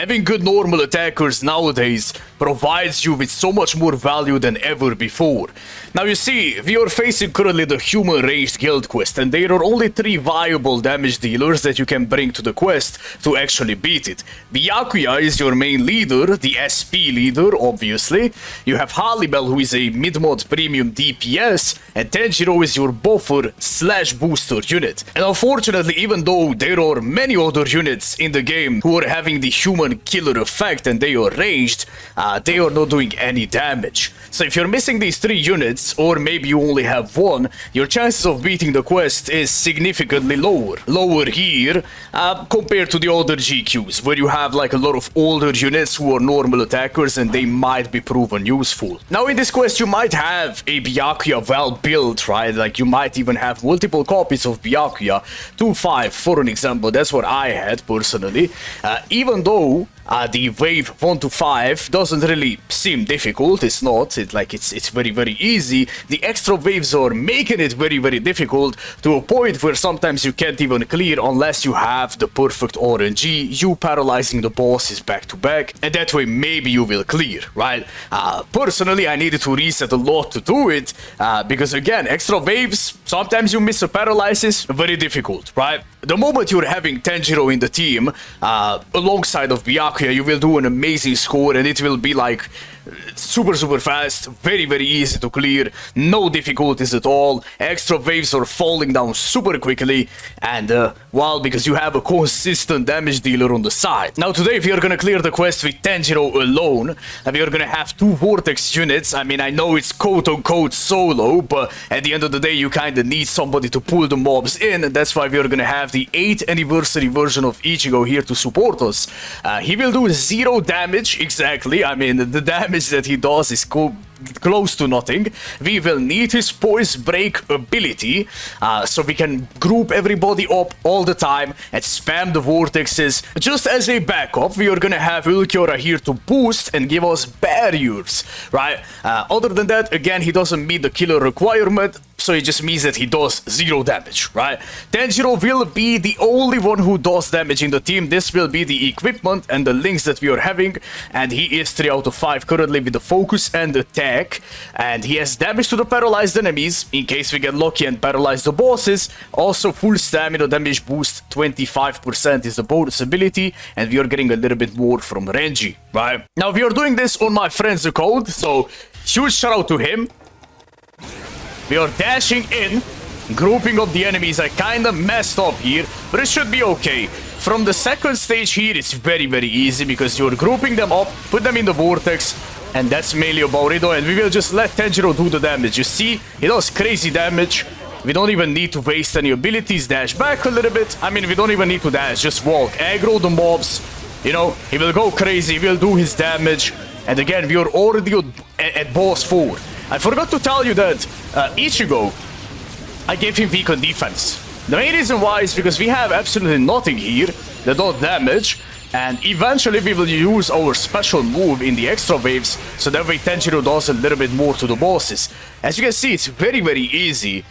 Having good normal attackers nowadays provides you with so much more value than ever before. Now you see, we are facing currently the human ranged guild quest, and there are only 3 viable damage dealers that you can bring to the quest to actually beat it. Byakuya is your main leader, the SP leader obviously. You have Halibel, who is a mid-mod premium DPS, and Tenjiro is your buffer / booster unit. And unfortunately, even though there are many other units in the game who are having the human killer effect and they are ranged, they are not doing any damage. So if you're missing these 3 units, or maybe you only have 1, your chances of beating the quest is significantly lower. Lower here, compared to the other GQs, where you have like a lot of older units who are normal attackers and they might be proven useful. Now in this quest you might have a Byakuya well built, right? Like you might even have multiple copies of Byakuya, 2-5 for an example, that's what I had personally. Even though the wave 1 to 5 doesn't really seem difficult, it's not, it's very easy. The extra waves are making it very difficult to a point where sometimes you can't even clear unless you have the perfect RNG, you paralyzing the bosses back to back, and that way maybe you will clear, right? Personally I needed to reset a lot to do it, because again, extra waves, sometimes you miss a paralysis, very difficult, right? The moment you're having Tenjiro in the team, alongside of Byakuya, you will do an amazing score and it will be like super fast, very easy to clear, no difficulties at all. Extra waves are falling down super quickly, and well, because you have a consistent damage dealer on the side. Now today we are gonna clear the quest with Tenjiro alone, and we are gonna have 2 vortex units. I mean, I know it's quote-unquote solo, but at the end of the day you kinda need somebody to pull the mobs in, and that's why we are gonna have the 8th anniversary version of Ichigo here to support us. He will do 0 damage, exactly. I mean, the damage that he does is close to nothing. We will need his poise break ability, so we can group everybody up all the time and spam the vortexes. Just as a backup, we are gonna have Ulquiorra here to boost and give us barriers, right? Other than that, again, he doesn't meet the killer requirement, so it just means that he does 0 damage, right? Tenjiro will be the only one who does damage in the team. This will be the equipment and the links that we are having, and he is 3 out of 5 currently with the focus and attack, and he has damage to the paralyzed enemies in case we get lucky and paralyze the bosses. Also full stamina damage boost, 25% is the bonus ability, and we are getting a little bit more from Renji, right? Now we are doing this on my friend's account, so huge shout out to him. We are dashing in, grouping up the enemies. I kinda messed up here, but it should be okay. From the second stage here, it's very easy because you're grouping them up, put them in the vortex, and that's mainly about it. And we will just let Tenjiro do the damage. You see, he does crazy damage. We don't even need to waste any abilities, dash back a little bit. I mean, we don't even need to dash, just walk, aggro the mobs. You know, he will go crazy, he will do his damage. And again, we are already at boss 4. I forgot to tell you that Ichigo, I gave him weak on defense. The main reason why is because we have absolutely nothing here that does damage, and eventually we will use our special move in the extra waves, so that way Tenjiro does a little bit more to the bosses. As you can see, it's very easy,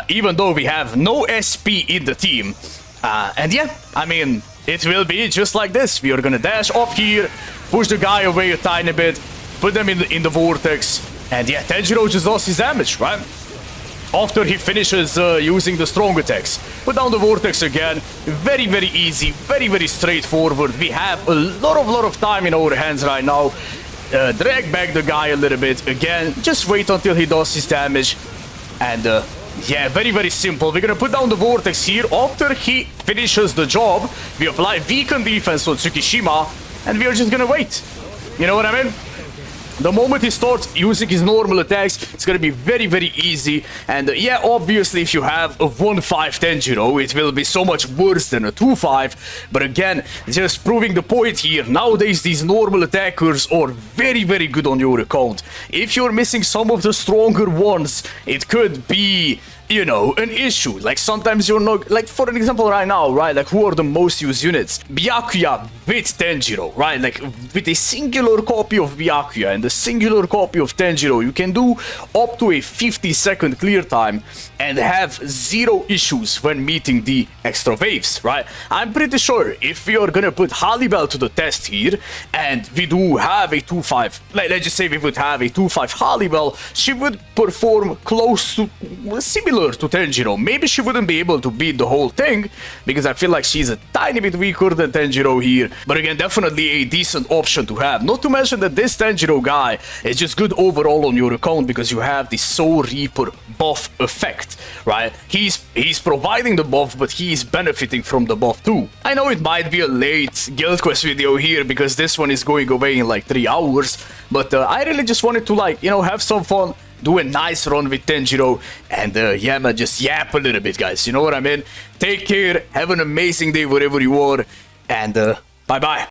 even though we have no SP in the team. And yeah, I mean, it will be just like this. We are gonna dash up here, push the guy away a tiny bit, put them in the vortex, and yeah, Tenjiro just does his damage, right? After he finishes using the strong attacks. Put down the vortex again. Very easy, very straightforward. We have a lot of time in our hands right now. Drag back the guy a little bit. Again, just wait until he does his damage. And yeah, very simple. We're gonna put down the vortex here. After he finishes the job, we apply weakened defense on Tsukishima, and we are just gonna wait. You know what I mean? The moment he starts using his normal attacks, it's gonna be very easy. And yeah, obviously if you have a 1-5 Tenjiro, it will be so much worse than a 2-5. But again, just proving the point here, nowadays these normal attackers are very good on your account. If you're missing some of the stronger ones, it could be you know, an issue. Like sometimes you're not, like for an example right now, right, like who are the most used units? Byakuya with Tenjiro, right, like with a singular copy of Byakuya and a singular copy of Tenjiro, you can do up to a 50-second clear time and have zero issues when meeting the extra waves, right? I'm pretty sure if we are gonna put Halibel to the test here, and we do have a 2-5, like let's just say we would have a 2-5 Halibel, she would perform close to, similar to Tenjiro. Maybe she wouldn't be able to beat the whole thing, because I feel like she's a tiny bit weaker than Tenjiro here, but again, definitely a decent option to have. Not to mention that this Tenjiro guy is just good overall on your account, because you have the Soul Reaper buff effect, right? He's providing the buff, but he's benefiting from the buff too. I know it might be a late guild quest video here, because this one is going away in like 3 hours, but I really just wanted to, like, you know, have some fun, do a nice run with Tenjiro, and yeah man, just yap a little bit, guys, you know what I mean? Take care, have an amazing day wherever you are, and bye bye.